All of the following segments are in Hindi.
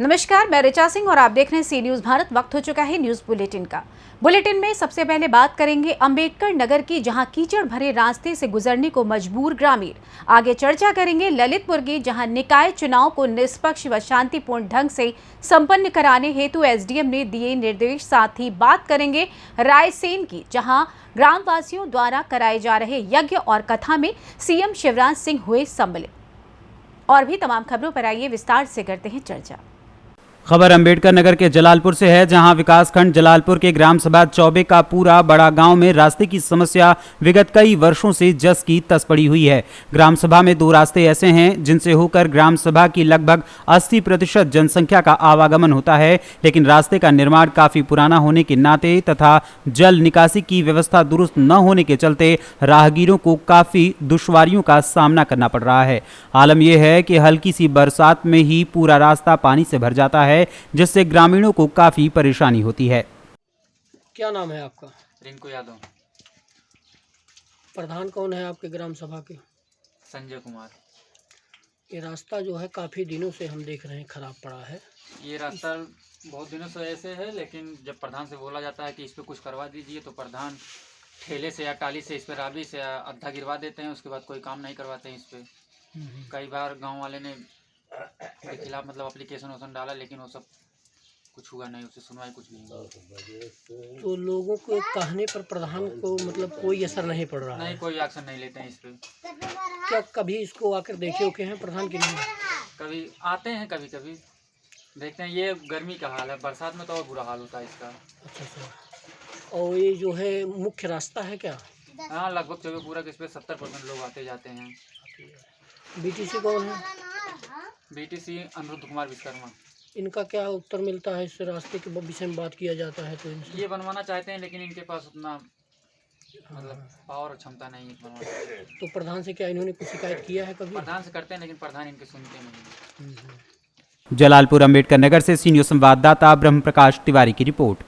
नमस्कार, मैं ऋचा सिंह और आप देख रहे हैं सी न्यूज भारत। वक्त हो चुका है न्यूज बुलेटिन का। बुलेटिन में सबसे पहले बात करेंगे अंबेडकर नगर की, जहां कीचड़ भरे रास्ते से गुजरने को मजबूर ग्रामीण। आगे चर्चा करेंगे ललितपुर की, जहां निकाय चुनाव को निष्पक्ष व शांतिपूर्ण ढंग से संपन्न कराने हेतु एसडीएम ने दिए निर्देश। साथ ही बात करेंगे रायसेन की, जहां ग्रामवासियों द्वारा कराए जा रहे यज्ञ और कथा में सीएम शिवराज सिंह हुए सम्मिलित। और भी तमाम खबरों पर आइए विस्तार से करते हैं चर्चा। खबर अंबेडकर नगर के जलालपुर से है, जहां विकासखंड जलालपुर के ग्राम सभा चौबे का पूरा बड़ा गांव में रास्ते की समस्या विगत कई वर्षों से जस की तस पड़ी हुई है। ग्राम सभा में दो रास्ते ऐसे हैं जिनसे होकर ग्राम सभा की लगभग 80% जनसंख्या का आवागमन होता है, लेकिन रास्ते का निर्माण काफी पुराना होने के नाते तथा जल निकासी की व्यवस्था दुरुस्त न होने के चलते राहगीरों को काफी दुश्वारियों का सामना करना पड़ रहा है। आलम यह है कि हल्की सी बरसात में ही पूरा रास्ता पानी से भर जाता है, जिससे ग्रामीणों को काफी परेशानी होती है। क्या नाम है आपका? रिंकू यादव। प्रधान कौन है आपके ग्राम सभा के? संजय कुमार। ये रास्ता जो है काफ़ी दिनों से हम देख रहे हैं खराब पड़ा है। ये रास्ता बहुत दिनों से ऐसे है, लेकिन जब प्रधान से बोला जाता है कि इस पे कुछ करवा दीजिए तो प्रधान ठेले से या टाली से इस पे राबी से अद्धा गिरवा देते हैं, उसके बाद कोई काम नहीं करवाते हैं इस पे। कई बार गांव वाले ने के खिलाफ मतलब एप्लीकेशन वोसन डाला, लेकिन वो सब कुछ हुआ नहीं, उससे सुनवाई कुछ नहीं हुआ। तो लोगों के कहने पर प्रधान को मतलब कोई असर नहीं पड़ रहा? नहीं, कोई एक्शन नहीं लेते हैं इस पे। क्या कभी इसको आकर देखे ओके हैं प्रधान की? नहीं, कभी आते हैं, कभी कभी देखते हैं। ये गर्मी का हाल है, बरसात में तो और बुरा हाल होता है इसका। अच्छा। और ये जो है मुख्य रास्ता है क्या? हाँ, लगभग चौबे पूरा इस पे 70% लोग आते जाते हैं। बीटीसी कौन है? बीटीसी अनिरुद्ध कुमार विश्वकर्मा। इनका क्या उत्तर मिलता है? इस रास्ते के विषय में बात किया जाता है तो इनसे ये बनवाना चाहते हैं, लेकिन इनके पास उतना मतलब पावर और क्षमता नहीं है बनवाने। तो प्रधान से क्या इन्होंने कुछ शिकायत किया है कभी? प्रधान से करते हैं, लेकिन प्रधान इनके सुनते नहीं। जलालपुर अंबेडकर नगर से सी न्यूज संवाददाता ब्रह्म प्रकाश तिवारी की रिपोर्ट।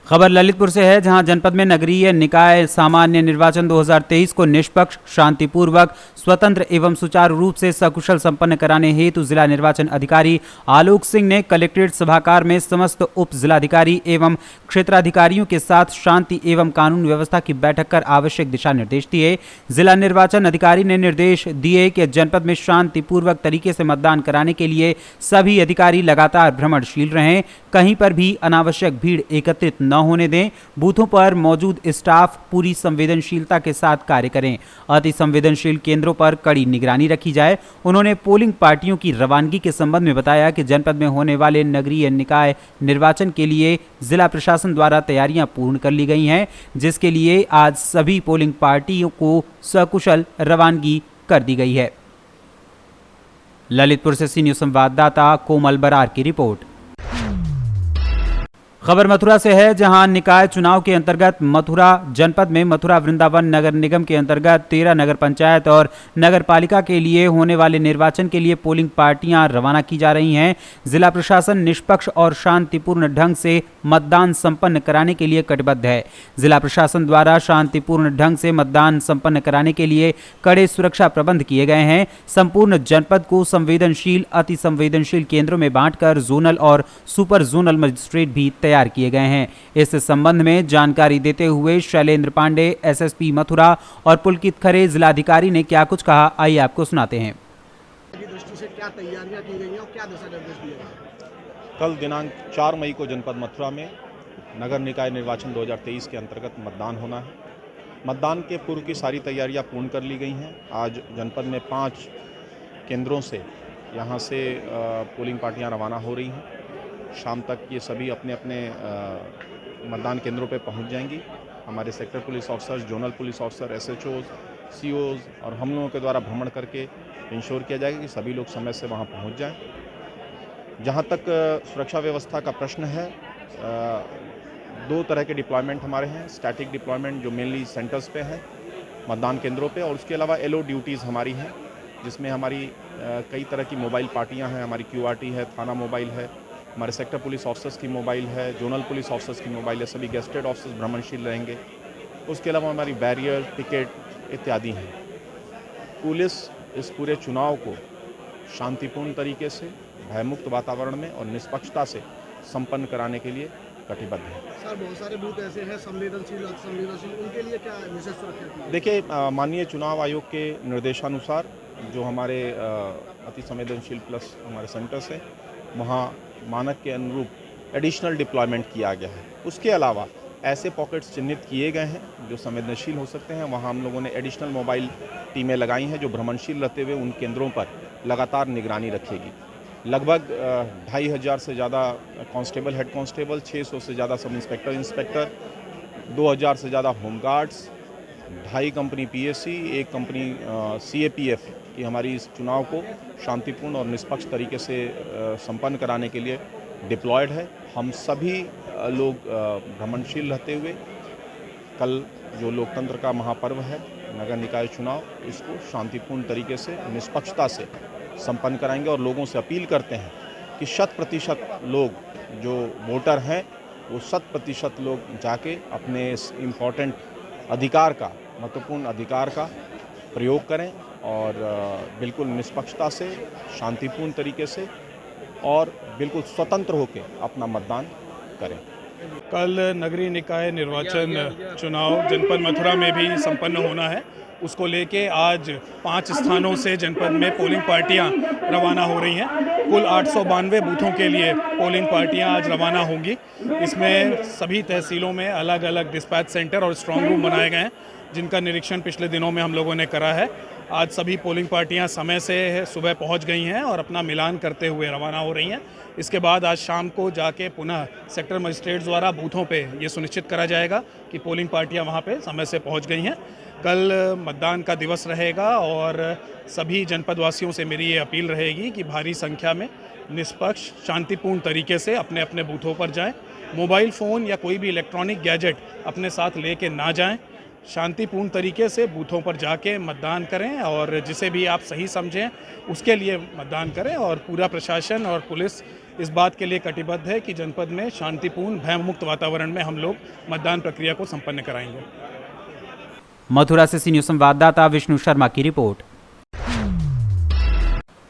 खबर ललितपुर से है, जहां जनपद में नगरीय निकाय सामान्य निर्वाचन 2023 को निष्पक्ष, शांतिपूर्वक, स्वतंत्र एवं सुचारू रूप से सकुशल संपन्न कराने हेतु जिला निर्वाचन अधिकारी आलोक सिंह ने कलेक्ट्रेट सभागार में समस्त उप जिलाधिकारी एवं क्षेत्राधिकारियों के साथ शांति एवं कानून व्यवस्था की बैठक कर आवश्यक दिशा निर्देश दिए। जिला निर्वाचन अधिकारी ने निर्देश दिए कि जनपद में शांतिपूर्वक तरीके से मतदान कराने के लिए सभी अधिकारी लगातार भ्रमणशील रहें, कहीं पर भी अनावश्यक भीड़ एकत्रित न होने दें, बूथों पर मौजूद स्टाफ पूरी संवेदनशीलता के साथ कार्य करें, अति संवेदनशील केंद्रों पर कड़ी निगरानी रखी जाए। उन्होंने पोलिंग पार्टियों की रवानगी के संबंध में बताया कि जनपद में होने वाले नगरीय निकाय निर्वाचन के लिए जिला प्रशासन द्वारा तैयारियां पूर्ण कर ली गई हैं, जिसके लिए आज सभी पोलिंग पार्टियों को सकुशल रवानगी कर दी गई है। ललितपुर से सी न्यूज संवाददाता कोमल बरार की रिपोर्ट। खबर मथुरा से है, जहां निकाय चुनाव के अंतर्गत मथुरा जनपद में मथुरा वृंदावन नगर निगम के अंतर्गत 13 नगर पंचायत और नगर पालिका के लिए होने वाले निर्वाचन के लिए पोलिंग पार्टियां रवाना की जा रही हैं। जिला प्रशासन निष्पक्ष और शांतिपूर्ण ढंग से मतदान संपन्न कराने के लिए कटिबद्ध है। जिला प्रशासन द्वारा शांतिपूर्ण ढंग से मतदान संपन्न कराने के लिए कड़े सुरक्षा प्रबंध किए गए हैं। संपूर्ण जनपद को संवेदनशील, अति संवेदनशील केंद्रों में बांटकर जोनल और सुपर जोनल मजिस्ट्रेट भी तैयार किए गए हैं। इस संबंध में जानकारी देते हुए शैलेंद्र पांडे, एसएसपी मथुरा और पुलकित खरे जिलाधिकारी ने क्या कुछ कहा, आइए आपको सुनाते हैं। दृष्टि से क्या तैयारियां की गई हैं और क्या दिशा निर्देश दिए गए? कल दिनांक 4 मई को जनपद मथुरा में नगर निकाय निर्वाचन 2023 के अंतर्गत मतदान होना है। मतदान के पूर्व की सारी तैयारियां पूर्ण कर ली गई हैं। आज जनपद में 5 केंद्रों से यहाँ से पोलिंग पार्टियां रवाना हो रही हैं। शाम तक ये सभी अपने अपने मतदान केंद्रों पर पहुँच जाएंगी। हमारे sector police officers, zonal police officer, SHOs, COs और हम लोगों के द्वारा भ्रमण करके इंश्योर किया जाएगा कि सभी लोग समय से वहाँ पहुँच जाएं। जहाँ तक सुरक्षा व्यवस्था का प्रश्न है, 2 तरह के डिप्लॉयमेंट हमारे हैं। स्टैटिक डिप्लॉयमेंट जो मेनली सेंटर्स पे है, मतदान केंद्रों पे, और उसके अलावा एलओ ड्यूटीज़ हमारी हैं, जिसमें हमारी कई तरह की मोबाइल पार्टियाँ हैं। हमारी क्यूआरटी है, थाना मोबाइल है, हमारे सेक्टर पुलिस ऑफिसर्स की मोबाइल है, जोनल पुलिस ऑफिसर्स की मोबाइल है। सभी गेस्टेड ऑफिसर्स भ्रमणशील रहेंगे। उसके अलावा हमारी बैरियर, टिकट इत्यादि हैं। पुलिस इस पूरे चुनाव को शांतिपूर्ण तरीके से, भयमुक्त वातावरण में और निष्पक्षता से संपन्न कराने के लिए कटिबद्ध है। सर, बहुत सारे बूथ ऐसे हैं संवेदनशील, अतिसंवेदनशील, उनके लिए क्या विशेष सुरक्षा की है? देखिए, माननीय चुनाव आयोग के निर्देशानुसार जो हमारे अति संवेदनशील प्लस हमारे सेंटर्स हैं, वहाँ मानक के अनुरूप एडिशनल डिप्लॉयमेंट किया गया है। उसके अलावा ऐसे पॉकेट्स चिन्हित किए गए हैं जो संवेदनशील हो सकते हैं, वहाँ हम लोगों ने एडिशनल मोबाइल टीमें लगाई हैं जो भ्रमणशील रहते हुए उन केंद्रों पर लगातार निगरानी रखेगी। लगभग 2500 से ज़्यादा कांस्टेबल, हेड कांस्टेबल, 600 से ज़्यादा सब इंस्पेक्टर, 2000 से ज़्यादा home guards, 2.5 company PSC, 1 company CAPF की हमारी इस चुनाव को शांतिपूर्ण और निष्पक्ष तरीके से संपन्न कराने के लिए डिप्लॉयड है। हम सभी लोग भ्रमणशील रहते हुए कल जो लोकतंत्र का महापर्व है नगर निकाय चुनाव, इसको शांतिपूर्ण तरीके से, निष्पक्षता से संपन्न कराएंगे और लोगों से अपील करते हैं कि 100% लोग जो वोटर हैं वो 100% लोग जाके अपने इस इम्पॉर्टेंट अधिकार का, महत्वपूर्ण अधिकार का प्रयोग करें और बिल्कुल निष्पक्षता से, शांतिपूर्ण तरीके से और बिल्कुल स्वतंत्र होकर अपना मतदान करें। कल नगरीय निकाय निर्वाचन चुनाव जनपद मथुरा में भी संपन्न होना है। उसको लेके आज 5 स्थानों से जनपद में पोलिंग पार्टियां रवाना हो रही हैं। कुल 892 बूथों के लिए पोलिंग पार्टियां आज रवाना होंगी। इसमें सभी तहसीलों में अलग अलग डिस्पैच सेंटर और स्ट्रांग रूम बनाए गए हैं, जिनका निरीक्षण पिछले दिनों में हम लोगों ने करा है। आज सभी पोलिंग पार्टियां समय से सुबह पहुंच गई हैं और अपना मिलान करते हुए रवाना हो रही हैं। इसके बाद आज शाम को जाके पुनः सेक्टर मजिस्ट्रेट द्वारा बूथों पे ये सुनिश्चित करा जाएगा कि पोलिंग पार्टियां वहां पे समय से पहुंच गई हैं। कल मतदान का दिवस रहेगा और सभी जनपद वासियों से मेरी ये अपील रहेगी कि भारी संख्या में निष्पक्ष, शांतिपूर्ण तरीके से अपने अपने बूथों पर जाएं। मोबाइल फ़ोन या कोई भी इलेक्ट्रॉनिक गैजेट अपने साथ लेके ना जाएं। शांतिपूर्ण तरीके से बूथों पर जाके मतदान करें और जिसे भी आप सही समझें उसके लिए मतदान करें। और पूरा प्रशासन और पुलिस इस बात के लिए कटिबद्ध है कि जनपद में शांतिपूर्ण, भयमुक्त वातावरण में हम लोग मतदान प्रक्रिया को संपन्न कराएंगे। मथुरा से सी न्यूज़ संवाददाता विष्णु शर्मा की रिपोर्ट।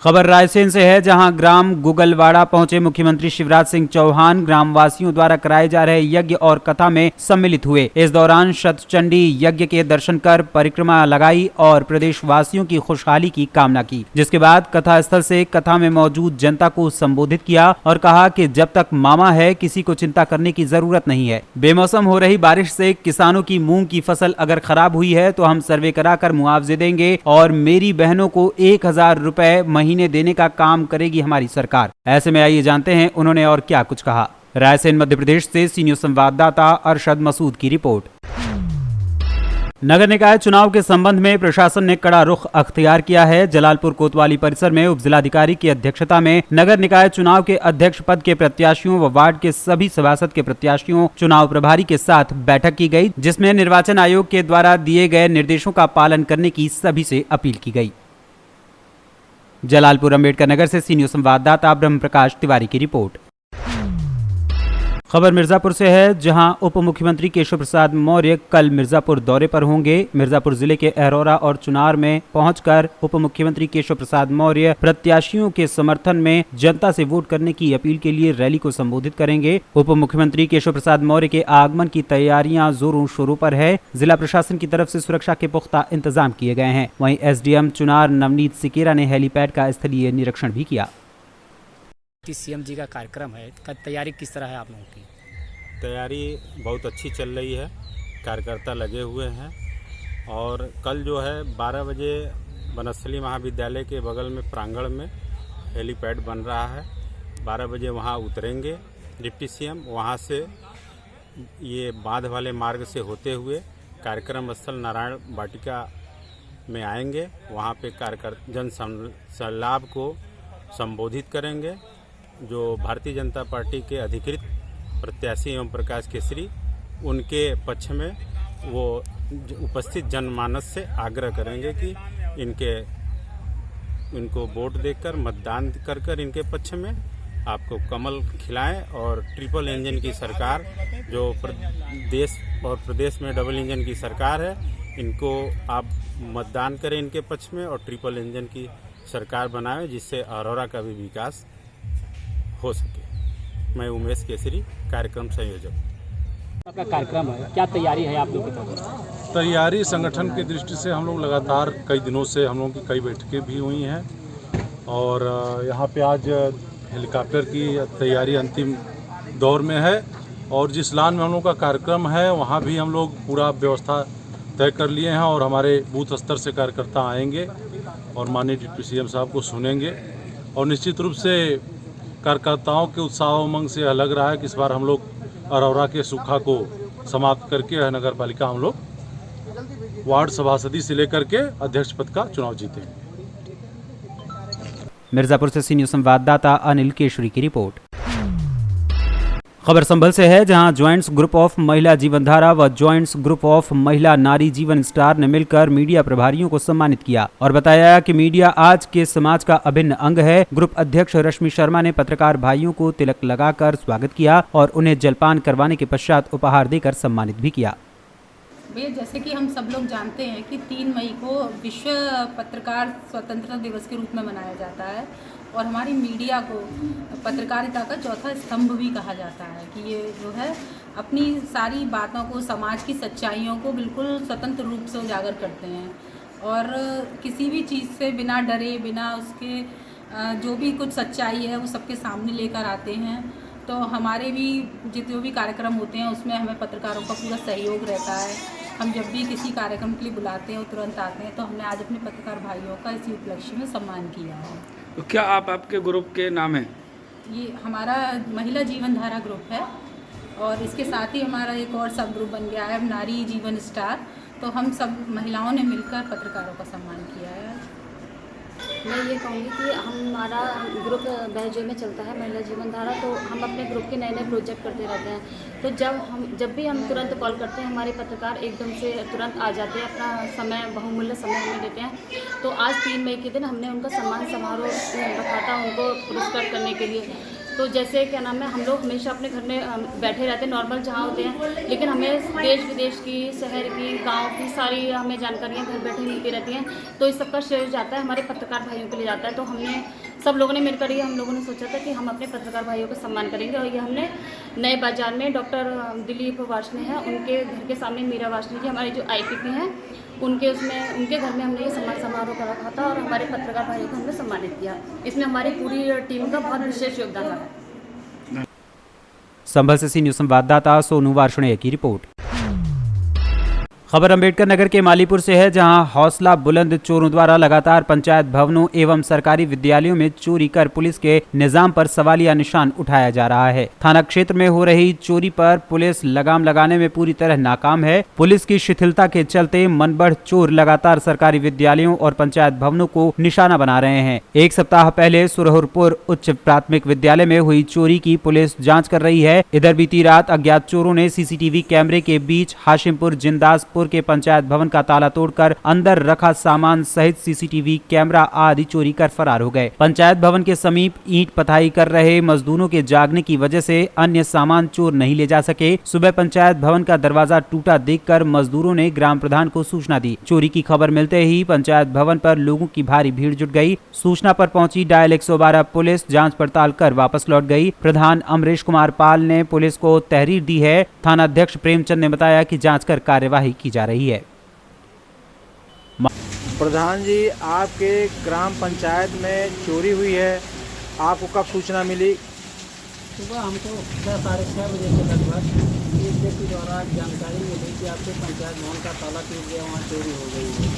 खबर रायसेन से है, जहां ग्राम गुगलवाड़ा पहुंचे मुख्यमंत्री शिवराज सिंह चौहान ग्रामवासियों द्वारा कराए जा रहे यज्ञ और कथा में सम्मिलित हुए। इस दौरान शतचंडी यज्ञ के दर्शन कर परिक्रमा लगाई और प्रदेशवासियों की खुशहाली की कामना की, जिसके बाद कथा स्थल से कथा में मौजूद जनता को संबोधित किया और कहा कि जब तक मामा है किसी को चिंता करने की जरूरत नहीं है। बेमौसम हो रही बारिश से किसानों की मूंग की फसल अगर खराब हुई है तो हम सर्वे कराकर मुआवजे देंगे और मेरी बहनों को 1000 रुपए महीने देने का काम करेगी हमारी सरकार। ऐसे में आइए जानते हैं उन्होंने और क्या कुछ कहा। रायसेन मध्य प्रदेश से सी न्यूज़ संवाददाता अरशद मसूद की रिपोर्ट। नगर निकाय चुनाव के संबंध में प्रशासन ने कड़ा रुख अख्तियार किया है। जलालपुर कोतवाली परिसर में उप जिलाधिकारी की अध्यक्षता में नगर निकाय चुनाव के अध्यक्ष पद के प्रत्याशियों व वार्ड के सभी सभासद के प्रत्याशियों, चुनाव प्रभारी के साथ बैठक की गई, जिसमें निर्वाचन आयोग के द्वारा दिए गए निर्देशों का पालन करने की सभी से अपील की गई। जलालपुर अंबेडकर नगर से सी न्यूज़ संवाददाता ब्रह्म प्रकाश तिवारी की रिपोर्ट। खबर मिर्जापुर से है, जहां उप मुख्यमंत्री केशव प्रसाद मौर्य कल मिर्जापुर दौरे पर होंगे। मिर्जापुर जिले के अहरौरा और चुनार में पहुंचकर उप मुख्यमंत्री केशव प्रसाद मौर्य प्रत्याशियों के समर्थन में जनता से वोट करने की अपील के लिए रैली को संबोधित करेंगे। उप मुख्यमंत्री केशव प्रसाद मौर्य के आगमन की तैयारियां जोरों शोरों पर है। जिला प्रशासन की तरफ से सुरक्षा के पुख्ता इंतजाम किए गए हैं। वहीं एसडीएम चुनार नवनीत सिकेरा ने हेलीपैड का स्थलीय निरीक्षण भी किया। सीएम जी का कार्यक्रम है, तैयारी किस तरह है आप लोगों की? तैयारी बहुत अच्छी चल रही है, कार्यकर्ता लगे हुए हैं और कल जो है 12 बजे बनस्थली महाविद्यालय के बगल में प्रांगण में हेलीपैड बन रहा है। 12 बजे वहां उतरेंगे डिप्टी सीएम। वहां से ये बांध वाले मार्ग से होते हुए कार्यक्रम स्थल नारायण वाटिका में आएंगे। वहां पे कार्यकर्ता जन सलाब को संबोधित करेंगे। जो भारतीय जनता पार्टी के अधिकृत प्रत्याशी एवं प्रकाश केसरी, उनके पक्ष में वो उपस्थित जनमानस से आग्रह करेंगे कि इनको वोट देकर मतदान कर इनके पक्ष में आपको कमल खिलाएं और ट्रिपल इंजन की सरकार, जो देश और प्रदेश में डबल इंजन की सरकार है, इनको आप मतदान करें इनके पक्ष में और ट्रिपल इंजन की सरकार बनाए जिससे अरोरा का भी विकास हो सके। मैं उमेश केसरी, कार्यक्रम संयोजक। आपका कार्यक्रम है, क्या तैयारी है आप लोग की तरफ? तैयारी संगठन की दृष्टि से हम लोग लगातार कई दिनों से हम लोगों की कई बैठकें भी हुई हैं और यहाँ पे आज हेलीकॉप्टर की तैयारी अंतिम दौर में है और जिस लान में हम लोग का कार्यक्रम है वहाँ भी हम लोग पूरा व्यवस्था तय कर लिए हैं और हमारे बूथ स्तर से कार्यकर्ता आएंगे और माननीय डिप्टी सीएम साहब को सुनेंगे और निश्चित रूप से कार्यकर्ताओं के उत्साह उमंग से लग रहा है कि इस बार हम लोग अरोरा के सूखा को समाप्त करके नगर पालिका हम लोग वार्ड सभापति से लेकर के अध्यक्ष पद का चुनाव जीतेंगे। मिर्जापुर से सी न्यूज़ संवाददाता अनिल केशरी की रिपोर्ट। खबर संभल से है, जहां ज्वाइंट्स ग्रुप ऑफ महिला जीवनधारा व ज्वाइंट्स ग्रुप ऑफ महिला नारी जीवन स्टार ने मिलकर मीडिया प्रभारियों को सम्मानित किया और बताया कि मीडिया आज के समाज का अभिन्न अंग है। ग्रुप अध्यक्ष रश्मि शर्मा ने पत्रकार भाइयों को तिलक लगाकर स्वागत किया और उन्हें जलपान करवाने के पश्चात उपहार देकर सम्मानित भी किया। जैसे कि हम सब लोग जानते हैं कि 3 मई को विश्व पत्रकार स्वतंत्रता दिवस के रूप में मनाया जाता है और हमारी मीडिया को पत्रकारिता का चौथा स्तंभ भी कहा जाता है कि ये जो है अपनी सारी बातों को, समाज की सच्चाइयों को बिल्कुल स्वतंत्र रूप से उजागर करते हैं और किसी भी चीज़ से बिना डरे, बिना उसके जो भी कुछ सच्चाई है वो सबके सामने लेकर आते हैं। तो हमारे भी जितने भी कार्यक्रम होते हैं उसमें हमें पत्रकारों का पूरा सहयोग रहता है। हम जब भी किसी कार्यक्रम के लिए बुलाते हैं वो तुरंत आते हैं। तो हमने आज अपने पत्रकार भाइयों का इसी उपलक्ष्य में सम्मान किया है। तो क्या आपके ग्रुप के नाम है? ये हमारा महिला जीवनधारा ग्रुप है और इसके साथ ही हमारा एक और सब ग्रुप बन गया है नारी जीवन स्टार। तो हम सब महिलाओं ने मिलकर पत्रकारों का सम्मान किया है। मैं ये कहूँगी कि हमारा ग्रुप बहजोई में चलता है महिला जीवनधारा, तो हम अपने ग्रुप के नए नए प्रोजेक्ट करते रहते हैं। तो जब भी हम तुरंत कॉल करते हैं हमारे पत्रकार एकदम से तुरंत आ जाते हैं, अपना समय, बहुमूल्य समय हमें देते हैं। तो आज 3 मई के दिन हमने उनका सम्मान समारोह रखा था उनको पुरस्कृत करने के लिए। तो जैसे क्या नाम है, हम लोग हमेशा अपने घर में बैठे रहते हैं, नॉर्मल जहाँ होते हैं, लेकिन हमें देश विदेश की, शहर की, गांव की सारी हमें जानकारियाँ घर बैठे मिलती रहती हैं। तो इस सबका श्रेय जाता है हमारे पत्रकार भाइयों के लिए जाता है। तो हमने सब लोगों ने मिलकर ही हम लोगों ने सोचा था कि हम अपने पत्रकार भाइयों का सम्मान करेंगे और ये हमने नए बाजार में डॉक्टर दिलीप वार्ष्णेय हैं, उनके घर के सामने मीरा वार्ष्णेय जी हमारे जो IPP हैं उनके घर में हमने ये सम्मान समारोह कर रखा था और हमारे पत्रकार भाइयों को हमने सम्मानित किया। इसमें हमारी पूरी टीम का बहुत विशेष योगदान रहा है। संभल से सी न्यूज़ संवाददाता सोनू वार्ष्णेय की रिपोर्ट। खबर अंबेडकर नगर के मालीपुर से है, जहां हौसला बुलंद चोरों द्वारा लगातार पंचायत भवनों एवं सरकारी विद्यालयों में चोरी कर पुलिस के निजाम पर सवालिया निशान उठाया जा रहा है। थाना क्षेत्र में हो रही चोरी पर पुलिस लगाम लगाने में पूरी तरह नाकाम है। पुलिस की शिथिलता के चलते मनबढ़ चोर लगातार सरकारी विद्यालयों और पंचायत भवनों को निशाना बना रहे हैं। एक सप्ताह पहले सुरहुरपुर उच्च प्राथमिक विद्यालय में हुई चोरी की पुलिस जाँच कर रही है। इधर बीती रात अज्ञात चोरों ने CCTV कैमरे के बीच हाशिमपुर जिंदासपुर के पंचायत भवन का ताला तोड़कर अंदर रखा सामान सहित CCTV कैमरा आदि चोरी कर फरार हो गए। पंचायत भवन के समीप ईंट पथाई कर रहे मजदूरों के जागने की वजह से अन्य सामान चोर नहीं ले जा सके। सुबह पंचायत भवन का दरवाजा टूटा देखकर मजदूरों ने ग्राम प्रधान को सूचना दी। चोरी की खबर मिलते ही पंचायत भवन पर लोगों की भारी भीड़ जुट गई। सूचना पर पहुंची डायल 112 पुलिस जांच पड़ताल कर वापस लौट गई। प्रधान अमरीश कुमार पाल ने पुलिस को तहरीर दी है। थाना अध्यक्ष प्रेमचंद ने बताया कि जांच कर कार्यवाही की जा रही है। प्रधान जी, आपके ग्राम पंचायत में चोरी हुई है, आपको कब सूचना मिली? सुबह हमको 6:30 बजे के लगभग एक व्यक्ति द्वारा जानकारी मिली कि आपके पंचायत भवन का ताला टूट गया, वहाँ चोरी हो गई है।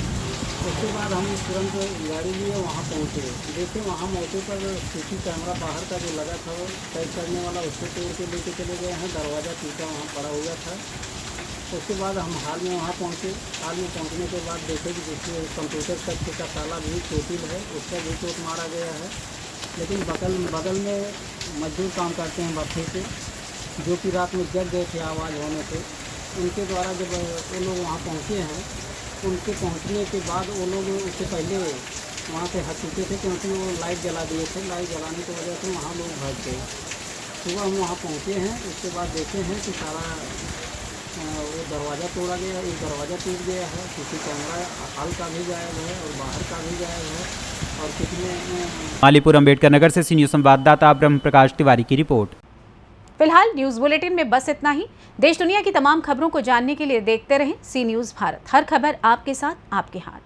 उसके बाद हम तुरंत गाड़ी लिए वहाँ पहुँचे। देखे वहाँ मौके पर CCTV कैमरा बाहर का जो लगा था वो कैद करने वाला, उसको तोड़ के लेके चले गए हैं। दरवाज़ा टूटा वहाँ पड़ा हुआ था। उसके बाद हम हाल में वहाँ पहुँचे। हाल में पहुँचने के बाद देखे कि देखिए कंप्यूटर कक्ष का ताला भी चोटिल है, उसका भी चोट मारा गया है। लेकिन बगल में मजदूर काम करते हैं भट्ठे से, जो कि रात में जग गए थे आवाज़ होने से। उनके द्वारा जब वो लोग वहाँ पहुँचे हैं, उनके पहुँचने के बाद वो लोग उससे पहले वहाँ से हट चुके थे, क्योंकि वो लाइट जला दिए थे। लाइट जलाने की वजह से वहाँ लोग भाग गए। सुबह हम वहाँ पहुँचे हैं, उसके बाद देखे हैं कि सारा वो दरवाज़ा तोड़ा गया, एक दरवाज़ा टूट गया है। CCTV कैमरा हाल का भी गायब है और बाहर का भी गायब है। और कितने मालीपुर अंबेडकर नगर से सी न्यूज संवाददाता ब्रह्म प्रकाश तिवारी की रिपोर्ट। फिलहाल न्यूज बुलेटिन में बस इतना ही। देश दुनिया की तमाम खबरों को जानने के लिए देखते रहें सी न्यूज भारत। हर खबर आपके साथ, आपके हाथ।